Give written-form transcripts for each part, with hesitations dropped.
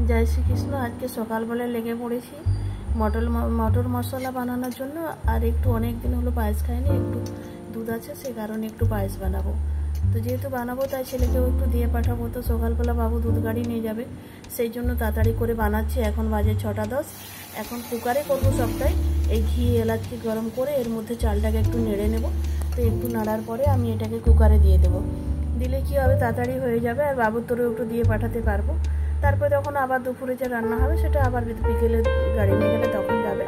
জয় শ্রীকৃষ্ণ। আজকে সকালবেলা লেগে পড়েছি মটর মশলা বানানোর জন্য। আর একটু অনেক দিন হলো পায়েস খাইনি, একটু দুধ আছে সে কারণে একটু পায়েস বানাবো। তো যেহেতু বানাবো তাই ছেলেকেও একটু দিয়ে পাঠাবো। তো সকালবেলা বাবু দুধ গাড়ি নিয়ে যাবে, সেই জন্য তাড়াতাড়ি করে বানাচ্ছি। এখন বাজে 6টা 10। এখন কুকারে করবো সবটাই। এই ঘি এলাচকে গরম করে এর মধ্যে চালটাকে একটু নেড়ে নেব। তো একটু নাড়ার পরে আমি এটাকে কুকারে দিয়ে দেবো। দিলে কি হবে, তাড়াতাড়ি হয়ে যাবে আর বাবুর তোরেও একটু দিয়ে পাঠাতে পারবো। তারপরে তখন আবার দুপুরে যে রান্না হবে সেটা আবার বিকেলে গাড়ি নিয়ে গেলে তখন যাবে।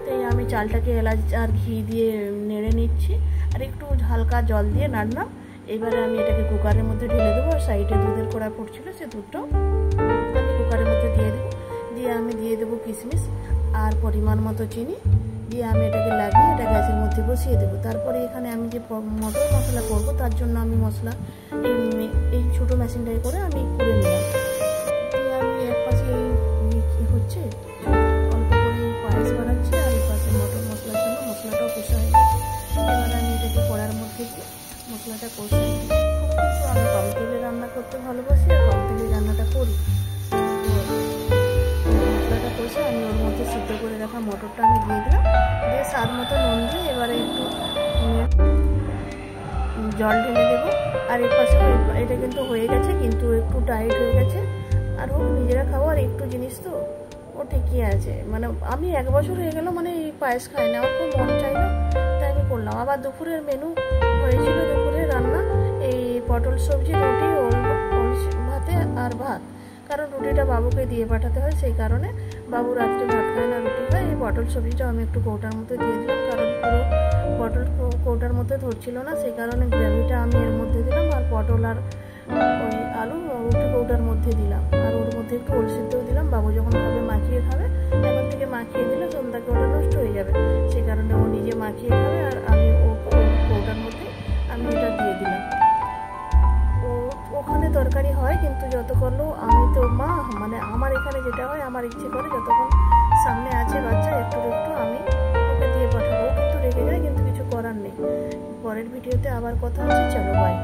তাই আমি চালটাকে এলাচ আর ঘি দিয়ে নেড়ে নিচ্ছি আর একটু হালকা জল দিয়ে নাড়লাম। এবারে আমি এটাকে কুকারের মধ্যে ঢেলে দেবো। আর সাইডে দুধের কড়া পড়ছিল, সে দুধটাও আমি কুকারের মধ্যে দিয়ে দেবো। দিয়ে আমি দিয়ে দেবো কিশমিশ আর পরিমাণ মতো চিনি দিয়ে আমি এটাকে লাগিয়ে এটা গ্যাসের মধ্যে বসিয়ে দেবো। তারপরে এখানে আমি যে মটর মশলা করবো তার জন্য আমি মশলা এই ছোটো মেশিনটাই করে আমি করে নিলাম। দিয়ে আমি এক পাশে হচ্ছে অল্প করে পায়েস বানাচ্ছি আর এই পাশে মটর মশলার জন্য মশলাটাও কষা হয়ে গেছে। এবার আমি এটাকে কড়ার মধ্যে দিয়ে মশলাটা কষাই। কিন্তু আমি কম তেলে রান্না করতে ভালোবাসি আর কম তেলে রান্নাটা করি। মশলাটা কষে আমি ওর মধ্যে সিদ্ধ করে রাখা মটরটা আমি দিয়ে দিলাম। দিয়ে স্বাদ মতো নুন দিয়ে এবারে একটু জল ঢেলে দেবো। আর এর পাশে এটা কিন্তু হয়ে গেছে, কিন্তু একটু টাইট হয়ে গেছে। আর ও নিজেরা খাবো আর একটু জিনিস তো ও ঠিকই আছে। মানে আমি 1 বছর হয়ে গেল মানে এই পায়েস খাই না, আমার খুব মন চাইল তাই আমি করলাম। আবার দুপুরের মেনু হয়েছিল, দুপুরে রান্না এই পটল সবজি, রুটি, ওল ভাতে আর ভাত। কারণ রুটিটা বাবুকে দিয়ে পাঠাতে হয়, সেই কারণে বাবু রাত্রে ভাত খায় না, রুটি খায়। এই পটল সবজিটা আমি একটু কৌটার মধ্যে দিয়ে দিলাম, কারণ পুরো পটল কৌটার মধ্যে ধরছিল না, সেই কারণে গ্রেভিটা আমি এর মধ্যে দিলাম। আর পটল আর ওই আলু রুটি কৌটার মধ্যে দিলাম। আর ওর মধ্যে একটু ওল সিদ্ধও দিলাম। বাবু যখন খাবে মাখিয়ে খাবে, এখন থেকে মাখিয়ে দিলে সন্ধ্যাকে ওটা নষ্ট হয়ে যাবে, সেই কারণে ও নিজে মাখিয়ে খাবে। আর আমি ও কৌটার মধ্যে আমি এটা দিয়ে দিলাম। ওখানে তরকারি হয়, কিন্তু যত করলেও আমি তো মা, মানে আমার এখানে যেটা হয় আমার ইচ্ছে করে যতক্ষণ সামনে আছে বাচ্চা একটু একটু আমি ওকে দিয়ে পাঠাবো। কিন্তু রেগে যায়, কিন্তু কিছু করার নেই। পরের ভিডিওতে আবার কথা হচ্ছে, চলো বাই।